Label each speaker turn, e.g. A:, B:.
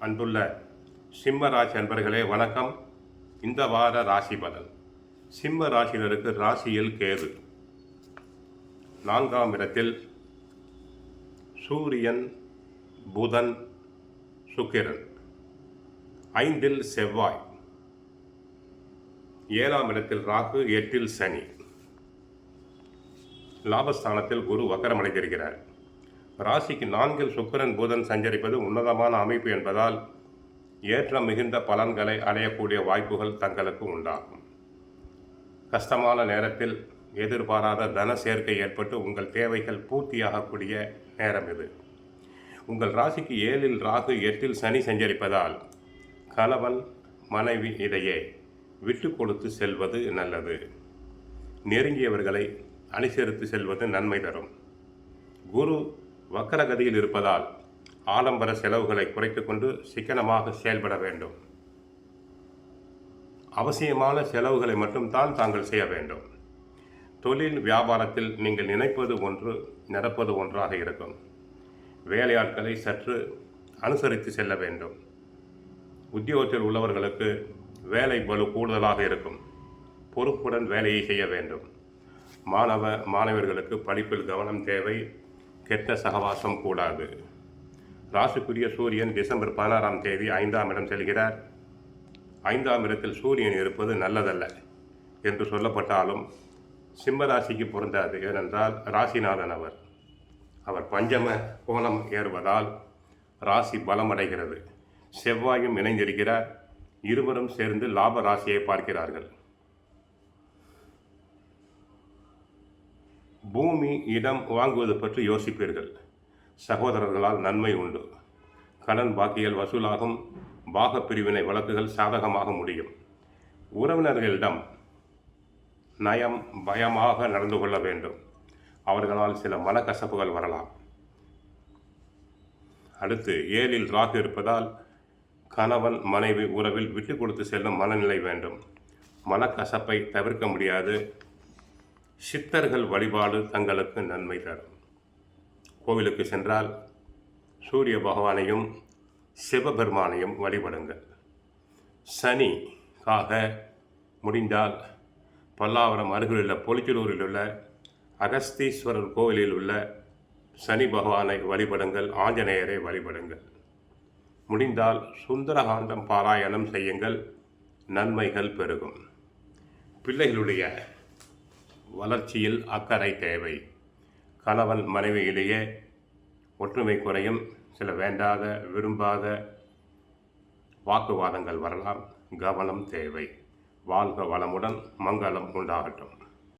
A: அன்புள்ள சிம்ம ராசி அன்பர்களே வணக்கம். இந்த வார ராசி பலன். சிம்ம ராசினருக்கு ராசியில் கேது, 4ஆம் இடத்தில் சூரியன், புதன், சுக்கிரன், 5இல் செவ்வாய், 7ஆம் இடத்தில் ராகு, 8இல் சனி. லாபஸ்தானத்தில் குரு வக்கரமடைந்திருக்கிறார். ராசிக்கு 4இல் சுக்கிரன், புதன் சஞ்சரிப்பது உன்னதமான அமைப்பு என்பதால் ஏற்றம் மிகுந்த பலன்களை அடையக்கூடிய வாய்ப்புகள் தங்களுக்கு உண்டாகும். கஷ்டமான நேரத்தில் எதிர்பாராத தன சேர்க்கை ஏற்பட்டு உங்கள் தேவைகள் பூர்த்தியாகக்கூடிய நேரம் இது. உங்கள் ராசிக்கு 7இல் ராகு, 8இல் சனி சஞ்சரிப்பதால் கணவன் மனைவி இடையே விட்டு கொடுத்து செல்வது நல்லது. நெருங்கியவர்களை அனுசரித்து செல்வது நன்மை தரும். குரு வக்கரகதியில் இருப்பதால் ஆடம்பர செலவுகளை குறைத்துக் கொண்டு சிக்கனமாக செயல்பட வேண்டும். அவசியமான செலவுகளை மட்டும்தான் தாங்கள் செய்ய வேண்டும். தொழில் வியாபாரத்தில் நீங்கள் நினைப்பது ஒன்று, நடப்பது ஒன்றாக இருக்கும். வேலையாட்களை சற்று அனுசரித்து செல்ல வேண்டும். உத்தியோகத்தில் உள்ளவர்களுக்கு வேலை பளு கூடுதலாக இருக்கும். பொறுப்புடன் வேலையை செய்ய வேண்டும். மாணவர்களுக்கு படிப்பில் கவனம் தேவை. கெட்ட சகவாசம் கூடாது. ராசிக்குரிய சூரியன் டிசம்பர் 16ஆம் தேதி 5ஆம் இடம் செல்கிறார். 5ஆம் இடத்தில் சூரியன் இருப்பது நல்லதல்ல என்று சொல்லப்பட்டாலும் சிம்ம ராசிக்கு பொருந்தாது. ஏனென்றால் ராசிநாதன் அவர் பஞ்சம கோணம் ஏறுவதால் ராசி பலமடைகிறது. செவ்வாயும் இணைந்திருக்கிறார். இருவரும் சேர்ந்து லாப ராசியை பார்க்கிறார்கள். பூமி, இடம் வாங்குவது பற்றி யோசிப்பீர்கள். சகோதரர்களால் நன்மை உண்டு. கடன் பாக்கிகள் வசூலாகும். பாக பிரிவினை வழக்குகள் சாதகமாக முடியும். உறவினர்களிடம் நயம் பயமாக நடந்து கொள்ள வேண்டும். அவர்களால் சில மனக்கசப்புகள் வரலாம். அடுத்து 7இல் ராகு இருப்பதால் கணவன் மனைவி உறவில் விட்டு கொடுத்து செல்லும் மனநிலை வேண்டும். மனக்கசப்பை தவிர்க்க முடியாது. சித்தர்கள் வழிபாடு தங்களுக்கு நன்மை தரும். கோவிலுக்கு சென்றால் சூரிய பகவானையும் சிவபெருமானையும் வழிபடுங்கள். சனிக்காக முடிந்தால் பல்லாவரம் அருகிலுள்ள பொலிச்சலூரில் உள்ள அகஸ்தீஸ்வரர் கோவிலில் உள்ள சனி பகவானை வழிபடுங்கள். ஆஞ்சநேயரை வழிபடுங்கள். முடிந்தால் சுந்தரகாண்டம் பாராயணம் செய்யுங்கள். நன்மைகள் பெருகும். பிள்ளைகளுடைய வளர்ச்சியில் அக்கறை தேவை. கணவன் மனைவியிலேயே ஒற்றுமை குறையும். சில வேண்டாத விரும்பாத வாக்குவாதங்கள் வரலாம். கவனம் தேவை. வாழ்க வளமுடன். மங்களம் உண்டாகட்டும்.